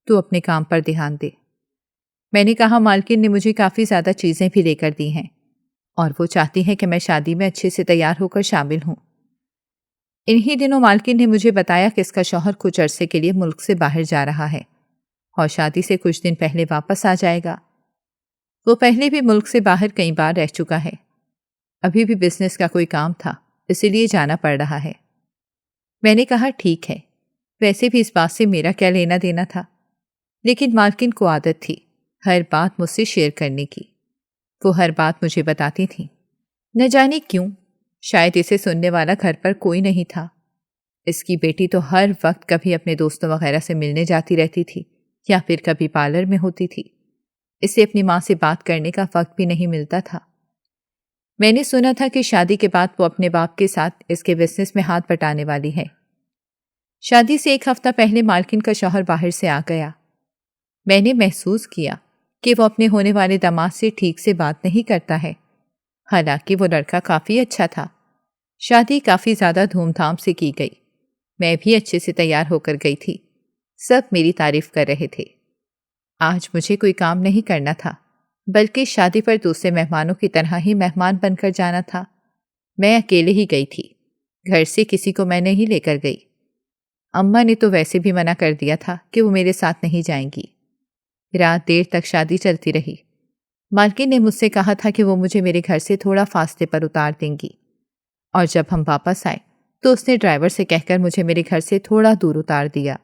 تو اپنے کام پر دھیان دے۔ میں نے کہا مالکن نے مجھے کافی زیادہ چیزیں بھی لے کر دی ہیں اور وہ چاہتی ہے کہ میں شادی میں اچھے سے تیار ہو کر شامل ہوں۔ انہی دنوں مالکن نے مجھے بتایا کہ اس کا شوہر کچھ عرصے کے لیے ملک سے باہر جا رہا ہے اور شادی سے کچھ دن پہلے واپس آ جائے گا۔ وہ پہلے بھی ملک سے باہر کئی بار رہ چکا ہے، ابھی بھی بزنس کا کوئی کام تھا اسی لیے جانا پڑ رہا ہے۔ میں نے کہا ٹھیک ہے، ویسے بھی اس بات سے میرا کیا لینا دینا تھا، لیکن مالکن کو عادت تھی ہر بات مجھ سے شیئر کرنے کی۔ وہ ہر بات مجھے بتاتی تھیں، نہ جانے کیوں، شاید اسے سننے والا گھر پر کوئی نہیں تھا۔ اس کی بیٹی تو ہر وقت کبھی اپنے دوستوں وغیرہ سے ملنے جاتی رہتی تھی یا پھر کبھی پارلر میں ہوتی تھی، اسے اپنی ماں سے بات کرنے کا وقت بھی نہیں ملتا تھا۔ میں نے سنا تھا کہ شادی کے بعد وہ اپنے باپ کے ساتھ اس کے بزنس میں ہاتھ بٹانے والی ہے۔ شادی سے ایک ہفتہ پہلے مالکن کا شوہر باہر سے آ گیا۔ میں نے محسوس کیا کہ وہ اپنے ہونے والے داماد سے ٹھیک سے بات نہیں کرتا ہے، حالانکہ وہ لڑکا کافی اچھا تھا۔ شادی کافی زیادہ دھوم دھام سے کی گئی، میں بھی اچھے سے تیار ہو کر گئی تھی، سب میری تعریف کر رہے تھے۔ آج مجھے کوئی کام نہیں کرنا تھا، بلکہ شادی پر دوسرے مہمانوں کی طرح ہی مہمان بن کر جانا تھا۔ میں اکیلے ہی گئی تھی، گھر سے کسی کو میں نہیں لے کر گئی۔ اماں نے تو ویسے بھی منع کر دیا تھا کہ وہ میرے ساتھ نہیں جائیں گی۔ رات دیر تک شادی چلتی رہی۔ مالکن نے مجھ سے کہا تھا کہ وہ مجھے میرے گھر سے تھوڑا فاصلے پر اتار دیں گی، اور جب ہم واپس آئے تو اس نے ڈرائیور سے کہہ کر مجھے میرے گھر سے تھوڑا دور اتار دیا۔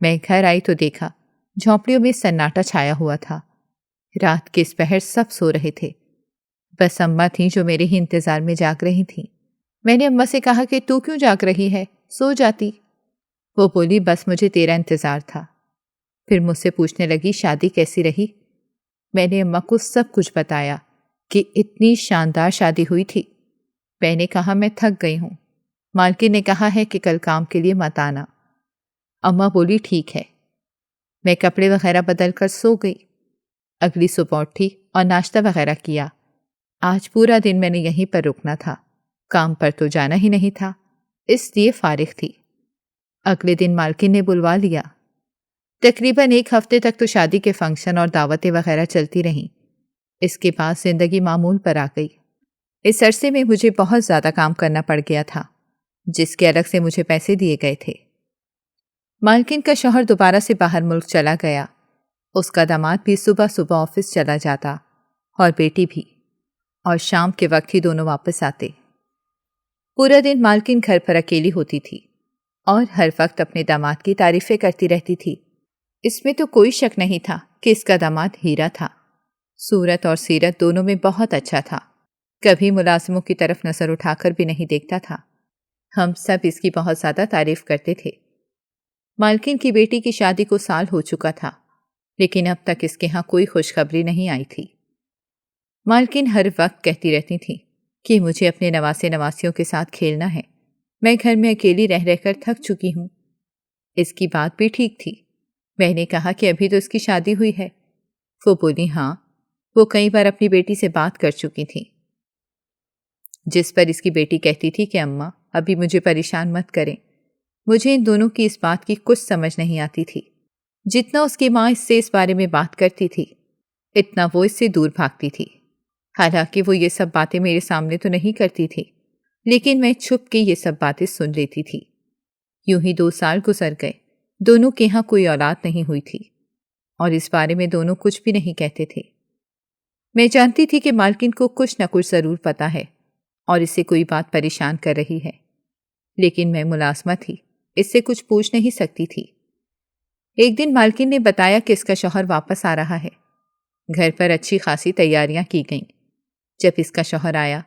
میں گھر آئی تو دیکھا جھونپڑیوں میں سناٹا چھایا ہوا تھا۔ رات کے اس پہر سب سو رہے تھے، بس اماں تھیں جو میرے ہی انتظار میں جاگ رہی تھیں۔ میں نے اماں سے کہا کہ تو کیوں جاگ رہی ہے، سو جاتی۔ وہ بولی بس مجھے تیرا انتظار تھا۔ پھر مجھ سے پوچھنے لگی شادی کیسی رہی۔ میں نے اماں کو سب کچھ بتایا کہ اتنی شاندار شادی ہوئی تھی۔ میں نے کہا میں تھک گئی ہوں، مالکن نے کہا ہے کہ کل کام کے لیے مت آنا۔ اماں بولی ٹھیک ہے۔ میں کپڑے وغیرہ بدل کر سو گئی۔ اگلی صبح اٹھی اور ناشتہ وغیرہ کیا۔ آج پورا دن میں نے یہیں پر رکنا تھا، کام پر تو جانا ہی نہیں تھا، اس لیے فارغ تھی۔ اگلے دن مالکن نے بلوا لیا۔ تقریباً 1 ہفتے تک تو شادی کے فنکشن اور دعوتیں وغیرہ چلتی رہیں۔ اس کے بعد زندگی معمول پر آ گئی۔ اس عرصے میں مجھے بہت زیادہ کام کرنا پڑ گیا تھا، جس کے الگ سے مجھے پیسے دیے گئے تھے۔ مالکن کا شوہر دوبارہ سے باہر ملک چلا گیا۔ اس کا داماد بھی صبح صبح آفس چلا جاتا اور بیٹی بھی، اور شام کے وقت ہی دونوں واپس آتے۔ پورا دن مالکن گھر پر اکیلی ہوتی تھی اور ہر وقت اپنے داماد کی تعریفیں کرتی رہتی تھی۔ اس میں تو کوئی شک نہیں تھا کہ اس کا داماد ہیرا تھا۔ صورت اور سیرت دونوں میں بہت اچھا تھا، کبھی ملازموں کی طرف نظر اٹھا کر بھی نہیں دیکھتا تھا۔ ہم سب اس کی بہت زیادہ تعریف کرتے تھے۔ مالکن کی بیٹی کی شادی کو سال ہو چکا تھا، لیکن اب تک اس کے ہاں کوئی خوشخبری نہیں آئی تھی۔ مالکن ہر وقت کہتی رہتی تھی کہ مجھے اپنے نواسے نواسیوں کے ساتھ کھیلنا ہے، میں گھر میں اکیلی رہ کر تھک چکی ہوں۔ اس کی بات بھی ٹھیک تھی۔ میں نے کہا کہ ابھی تو اس کی شادی ہوئی ہے۔ وہ بولی ہاں، وہ کئی بار اپنی بیٹی سے بات کر چکی تھی، جس پر اس کی بیٹی کہتی تھی کہ اماں ابھی مجھے پریشان مت کریں۔ مجھے ان دونوں کی اس بات کی کچھ سمجھ نہیں آتی تھی۔ جتنا اس کی ماں اس سے اس بارے میں بات کرتی تھی، اتنا وہ اس سے دور بھاگتی تھی۔ حالانکہ وہ یہ سب باتیں میرے سامنے تو نہیں کرتی تھی، لیکن میں چھپ کے یہ سب باتیں سن لیتی تھی۔ یوں ہی 2 سال گزر گئے۔ دونوں کے ہاں کوئی اولاد نہیں ہوئی تھی، اور اس بارے میں دونوں کچھ بھی نہیں کہتے تھے۔ میں جانتی تھی کہ مالکن کو کچھ نہ کچھ ضرور پتا ہے اور اسے کوئی بات پریشان کر رہی ہے، لیکن میں ملازمہ تھی، اس سے کچھ پوچھ نہیں سکتی تھی۔ ایک دن مالکن نے بتایا کہ اس کا شوہر واپس آ رہا ہے۔ گھر پر اچھی خاصی تیاریاں کی گئیں۔ جب اس کا شوہر آیا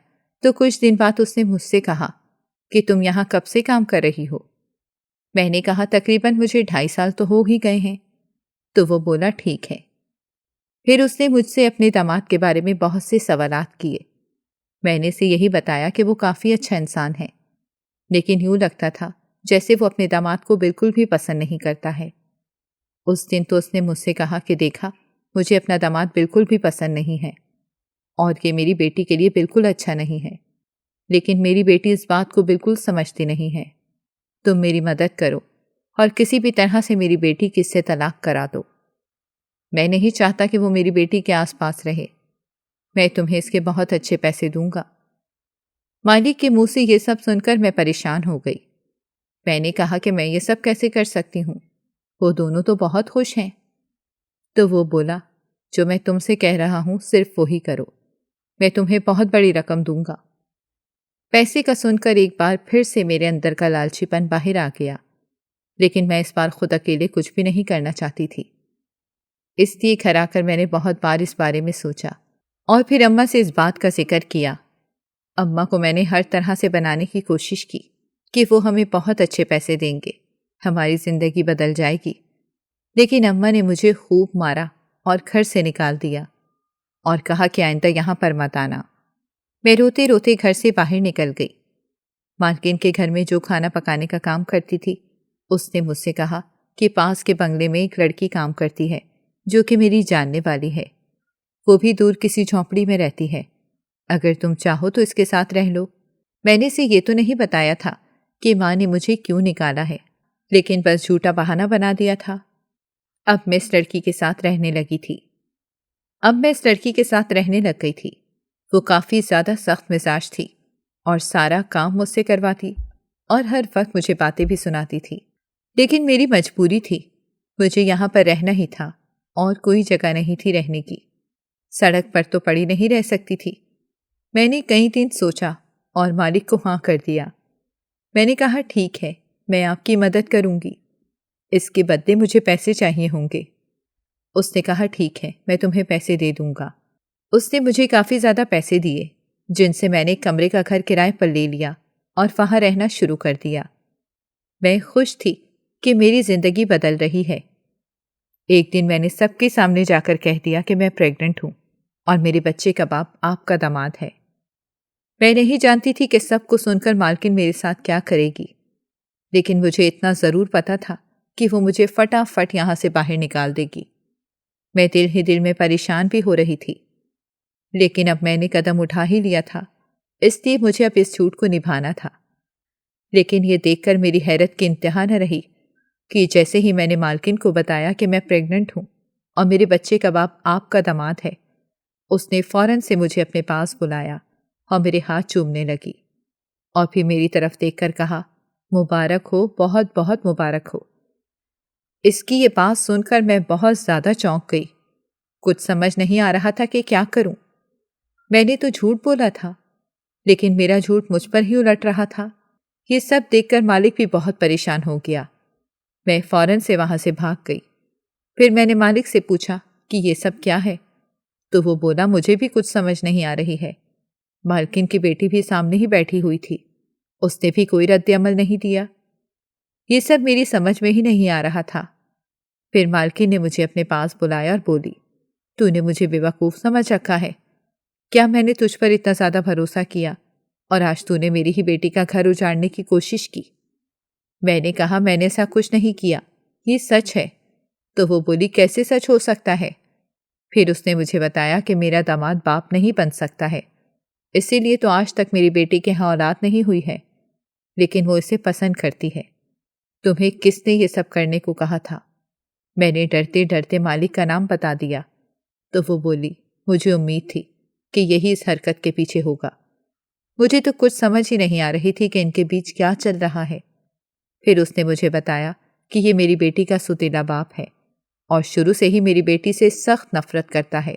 تو کچھ دن بعد اس نے مجھ سے کہا کہ تم یہاں کب سے کام کر رہی ہو؟ میں نے کہا تقریباً مجھے 2.5 سال تو ہو ہی گئے ہیں۔ تو وہ بولا ٹھیک ہے۔ پھر اس نے مجھ سے اپنے داماد کے بارے میں بہت سے سوالات کیے۔ میں نے اسے یہی بتایا کہ وہ کافی اچھا انسان ہے، لیکن یوں لگتا تھا جیسے وہ اپنے داماد کو بالکل بھی پسند نہیں کرتا ہے۔ اس دن تو اس نے مجھ سے کہا کہ دیکھا، مجھے اپنا داماد بالکل بھی پسند نہیں ہے، اور یہ میری بیٹی کے لیے بالکل اچھا نہیں ہے، لیکن میری بیٹی اس بات کو بالکل سمجھتی نہیں ہے۔ تم میری مدد کرو اور کسی بھی طرح سے میری بیٹی کی اس سے طلاق کرا دو۔ میں نہیں چاہتا کہ وہ میری بیٹی کے آس پاس رہے۔ میں تمہیں اس کے بہت اچھے پیسے دوں گا۔ مالک کے منہ سے یہ سب سن کر میں پریشان ہو گئی۔ میں نے کہا کہ میں یہ سب کیسے کر سکتی ہوں، وہ دونوں تو بہت خوش ہیں۔ تو وہ بولا جو میں تم سے کہہ رہا ہوں صرف وہی کرو، میں تمہیں بہت بڑی رقم دوں گا۔ پیسے کا سن کر ایک بار پھر سے میرے اندر کا لالچی پن باہر آ گیا، لیکن میں اس بار خود اکیلے کچھ بھی نہیں کرنا چاہتی تھی۔ اس لیے گھر آ کر میں نے بہت بار اس بارے میں سوچا اور پھر اماں سے اس بات کا ذکر کیا۔ اماں کو میں نے ہر طرح سے بنانے کی کوشش کی کہ وہ ہمیں بہت اچھے پیسے دیں گے، ہماری زندگی بدل جائے گی، لیکن اماں نے مجھے خوب مارا اور گھر سے نکال دیا اور کہا کہ آئندہ یہاں پر مت آنا۔ میں روتے روتے گھر سے باہر نکل گئی۔ مالکن کے گھر میں جو کھانا پکانے کا کام کرتی تھی، اس نے مجھ سے کہا کہ پاس کے بنگلے میں ایک لڑکی کام کرتی ہے، جو کہ میری جاننے والی ہے، وہ بھی دور کسی جھونپڑی میں رہتی ہے۔ اگر تم چاہو تو اس کے ساتھ رہ لو۔ میں نے اسے یہ تو نہیں بتایا تھا کہ ماں نے مجھے کیوں نکالا ہے، لیکن بس جھوٹا بہانہ بنا دیا تھا۔ اب میں اس لڑکی کے ساتھ رہنے لگ گئی تھی۔ وہ کافی زیادہ سخت مزاج تھی اور سارا کام مجھ سے کرواتی اور ہر وقت مجھے باتیں بھی سناتی تھی، لیکن میری مجبوری تھی، مجھے یہاں پر رہنا ہی تھا اور کوئی جگہ نہیں تھی رہنے کی۔ سڑک پر تو پڑی نہیں رہ سکتی تھی۔ میں نے کئی دن سوچا اور مالک کو ہاں کر دیا۔ میں نے کہا ٹھیک ہے، میں آپ کی مدد کروں گی، اس کے بدلے مجھے پیسے چاہیے ہوں گے۔ اس نے کہا ٹھیک ہے، میں تمہیں پیسے دے دوں گا۔ اس نے مجھے کافی زیادہ پیسے دیے، جن سے میں نے کمرے کا گھر کرائے پر لے لیا اور وہاں رہنا شروع کر دیا۔ میں خوش تھی کہ میری زندگی بدل رہی ہے۔ ایک دن میں نے سب کے سامنے جا کر کہہ دیا کہ میں پریگننٹ ہوں اور میرے بچے کا باپ آپ کا داماد ہے۔ میں نہیں جانتی تھی کہ سب کو سن کر مالکن میرے ساتھ کیا کرے گی، لیکن مجھے اتنا ضرور پتا تھا کہ وہ مجھے فٹافٹ یہاں سے باہر نکال دے گی۔ میں دل ہی دل میں پریشان بھی ہو رہی تھی، لیکن اب میں نے قدم اٹھا ہی لیا تھا، اس لیے مجھے اب اس جھوٹ کو نبھانا تھا۔ لیکن یہ دیکھ کر میری حیرت کی انتہا نہ رہی کہ جیسے ہی میں نے مالکن کو بتایا کہ میں پریگننٹ ہوں اور میرے بچے کا باپ آپ کا داماد ہے، اس نے فوراً سے مجھے اپنے پاس بلایا اور میرے ہاتھ چومنے لگی اور پھر میری طرف دیکھ کر کہا، مبارک ہو، بہت بہت مبارک ہو۔ اس کی یہ بات سن کر میں بہت زیادہ چونک گئی۔ کچھ سمجھ نہیں آ رہا تھا کہ کیا کروں۔ میں نے تو جھوٹ بولا تھا، لیکن میرا جھوٹ مجھ پر ہی الٹ رہا تھا۔ یہ سب دیکھ کر مالک بھی بہت پریشان ہو گیا۔ میں فوراً سے وہاں سے بھاگ گئی۔ پھر میں نے مالک سے پوچھا کہ یہ سب کیا ہے، تو وہ بولا مجھے بھی کچھ سمجھ نہیں آ رہی ہے۔ مالکن کی بیٹی بھی سامنے ہی بیٹھی ہوئی تھی، اس نے بھی کوئی رد عمل نہیں دیا۔ یہ سب میری سمجھ میں ہی نہیں آ رہا تھا۔ پھر مالکن نے مجھے اپنے پاس بلایا اور بولی، تو نے مجھے بیوقوف سمجھ رکھا ہے؟ کیا میں نے تجھ پر اتنا زیادہ بھروسہ کیا اور آج تو نے میری ہی بیٹی کا گھر اجاڑنے کی کوشش کی؟ میں نے کہا میں نے ایسا کچھ نہیں کیا، یہ سچ ہے۔ تو وہ بولی کیسے سچ ہو سکتا ہے؟ پھر اس نے مجھے بتایا کہ میرا داماد باپ نہیں بن سکتا ہے، اسی لیے تو آج تک میری بیٹی کے ہاں اولاد نہیں ہوئی ہے، لیکن وہ اسے پسند کرتی ہے۔ تمہیں کس نے یہ سب کرنے کو کہا تھا؟ میں نے ڈرتے ڈرتے مالک کا نام بتا دیا تو وہ بولی، مجھے امید تھی کہ یہی اس حرکت کے پیچھے ہوگا۔ مجھے تو کچھ سمجھ ہی نہیں آ رہی تھی کہ ان کے بیچ کیا چل رہا ہے۔ پھر اس نے مجھے بتایا کہ یہ میری بیٹی کا ستیلا باپ ہے اور شروع سے ہی میری بیٹی سے سخت نفرت کرتا ہے۔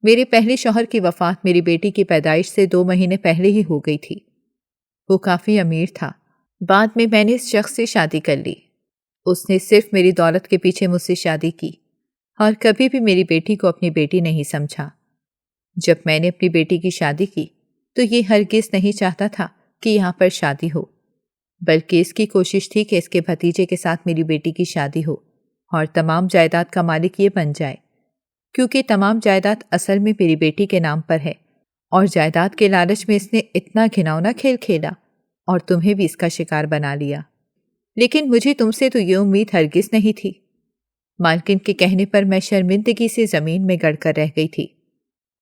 میرے پہلے شوہر کی وفات میری بیٹی کی پیدائش سے 2 مہینے پہلے ہی ہو گئی تھی۔ وہ کافی امیر تھا۔ بعد میں نے اس شخص سے شادی کر لی۔ اس نے صرف میری دولت کے پیچھے مجھ سے شادی کی اور کبھی بھی میری بیٹی کو اپنی بیٹی نہیں سمجھا۔ جب میں نے اپنی بیٹی کی شادی کی تو یہ ہرگز نہیں چاہتا تھا کہ یہاں پر شادی ہو، بلکہ اس کی کوشش تھی کہ اس کے بھتیجے کے ساتھ میری بیٹی کی شادی ہو اور تمام جائیداد کا مالک یہ بن جائے، کیونکہ تمام جائیداد اصل میں میری بیٹی کے نام پر ہے اور جائیداد کے لالچ میں اس نے اتنا گھناؤنا کھیل کھیلا اور تمہیں بھی اس کا شکار بنا لیا۔ لیکن مجھے تم سے تو یہ امید ہرگز نہیں تھی۔ مالکن کے کہنے پر میں شرمندگی سے زمین میں گڑ کر رہ گئی تھی۔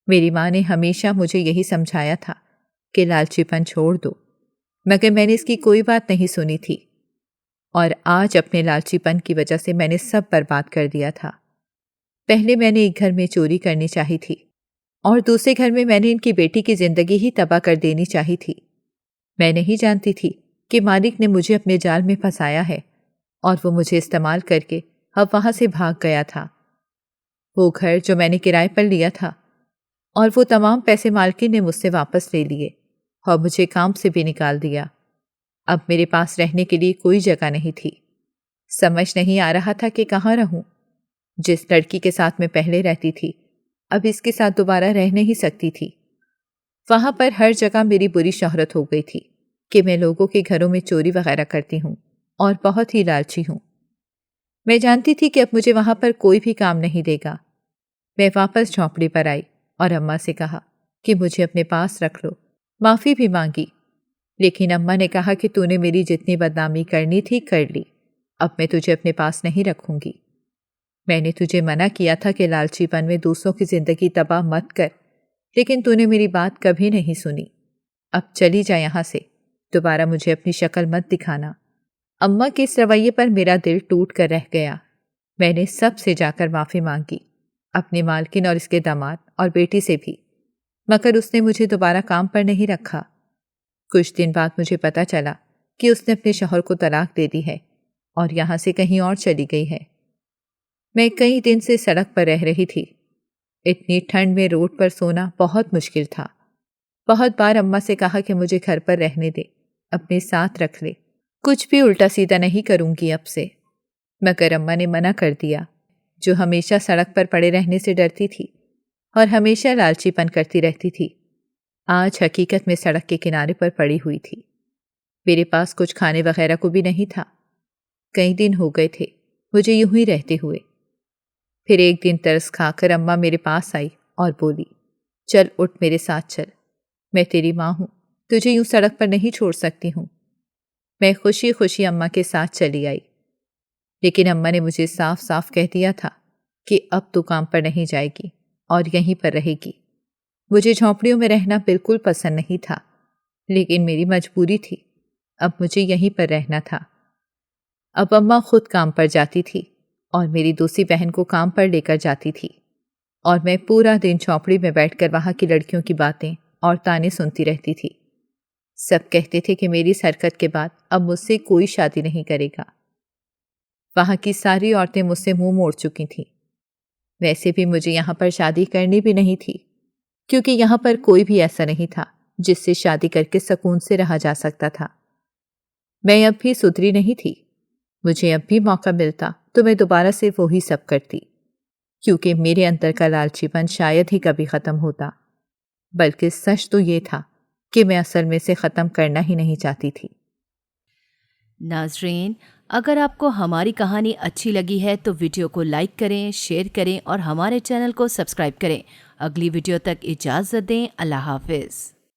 میری ماں نے ہمیشہ مجھے یہی سمجھایا تھا کہ لالچی پن چھوڑ دو، مگر میں نے اس کی کوئی بات نہیں سنی تھی اور آج اپنے لالچی پن کی وجہ سے میں نے سب برباد کر دیا تھا۔ پہلے میں نے ایک گھر میں چوری کرنی چاہی تھی اور دوسرے گھر میں نے ان کی بیٹی کی زندگی ہی تباہ کر دینی چاہی تھی۔ میں نہیں جانتی تھی کہ مالک نے مجھے اپنے جال میں پھنسایا ہے اور وہ مجھے استعمال کر کے اب وہاں سے بھاگ گیا تھا۔ وہ گھر جو میں نے کرائے پر لیا تھا اور وہ تمام پیسے مالکن نے مجھ سے واپس لے لیے اور مجھے کام سے بھی نکال دیا۔ اب میرے پاس رہنے کے لیے کوئی جگہ نہیں تھی۔ سمجھ نہیں آ رہا تھا کہ کہاں رہوں۔ جس لڑکی کے ساتھ میں پہلے رہتی تھی اب اس کے ساتھ دوبارہ رہ نہیں سکتی تھی۔ وہاں پر ہر جگہ میری بری شہرت ہو گئی تھی کہ میں لوگوں کے گھروں میں چوری وغیرہ کرتی ہوں اور بہت ہی لالچی ہوں۔ میں جانتی تھی کہ اب مجھے وہاں پر کوئی بھی کام نہیں دے گا۔ میں واپس جھونپڑی پر آئی اور اماں سے کہا کہ مجھے اپنے پاس رکھ لو، معافی بھی مانگی، لیکن اماں نے کہا کہ تو نے میری جتنی بدنامی کرنی تھی کر لی، اب میں تجھے اپنے پاس نہیں رکھوں گی۔ میں نے تجھے منع کیا تھا کہ لالچی پن میں دوسروں کی زندگی تباہ مت کر، لیکن تو نے میری بات کبھی نہیں سنی۔ اب چلی جا یہاں سے، دوبارہ مجھے اپنی شکل مت دکھانا۔ اماں کے اس رویے پر میرا دل ٹوٹ کر رہ گیا۔ میں نے سب سے جا کر معافی مانگی، اپنی مالکن اور اس کے داماد اور بیٹی سے بھی، مگر اس نے مجھے دوبارہ کام پر نہیں رکھا۔ کچھ دن بعد مجھے پتا چلا کہ اس نے اپنے شوہر کو طلاق دے دی ہے اور یہاں سے کہیں اور چلی گئی ہے۔ میں کئی دن سے سڑک پر رہ رہی تھی۔ اتنی ٹھنڈ میں روڈ پر سونا بہت مشکل تھا۔ بہت بار اماں سے کہا کہ مجھے گھر پر رہنے دے، اپنے ساتھ رکھ لے، کچھ بھی الٹا سیدھا نہیں کروں گی اب سے، مگر اماں نے منع کر دیا، جو ہمیشہ سڑک پر پڑے رہنے سے ڈرتی تھی اور ہمیشہ لالچی پن کرتی رہتی تھی، آج حقیقت میں سڑک کے کنارے پر پڑی ہوئی تھی۔ میرے پاس کچھ کھانے وغیرہ کو بھی نہیں تھا۔ کئی دن ہو گئے تھے مجھے یوں ہی رہتے ہوئے۔ پھر ایک دن ترس کھا کر اماں میرے پاس آئی اور بولی، چل اٹھ میرے ساتھ چل، میں تیری ماں ہوں، تجھے یوں سڑک پر نہیں چھوڑ سکتی ہوں۔ میں خوشی خوشی اماں کے ساتھ چلی آئی، لیکن اماں نے مجھے صاف صاف کہہ دیا تھا کہ اب تو کام پر نہیں جائے گی اور یہیں پر رہے گی۔ مجھے جھونپڑیوں میں رہنا بالکل پسند نہیں تھا، لیکن میری مجبوری تھی، اب مجھے یہیں پر رہنا تھا۔ اب اماں خود کام پر جاتی تھی اور میری دوسری بہن کو کام پر لے کر جاتی تھی، اور میں پورا دن جھونپڑی میں بیٹھ کر وہاں کی لڑکیوں کی باتیں اور تانے سنتی رہتی تھی۔ سب کہتے تھے کہ میری اس حرکت کے بعد اب مجھ سے کوئی شادی نہیں کرے گا۔ وہاں کی ساری عورتیں مجھ سے منہ موڑ چکی تھیں۔ ویسے بھی مجھے یہاں پر شادی کرنی بھی نہیں تھی، کیونکہ یہاں پر کوئی بھی ایسا نہیں تھا جس سے شادی کر کے سکون سے رہا جا سکتا تھا۔ میں اب بھی سدھری نہیں تھی۔ مجھے اب بھی موقع ملتا تو میں دوبارہ سے وہی سب کرتی، کیونکہ میرے اندر کا لالچی پن شاید ہی کبھی ختم ہوتا، بلکہ سچ تو یہ تھا کہ میں اصل میں سے ختم کرنا ہی نہیں چاہتی تھی۔
ناظرین، اگر آپ کو ہماری کہانی اچھی لگی ہے تو ویڈیو کو لائک کریں، شیئر کریں اور ہمارے چینل کو سبسکرائب کریں۔ اگلی ویڈیو تک اجازت دیں۔ اللہ حافظ۔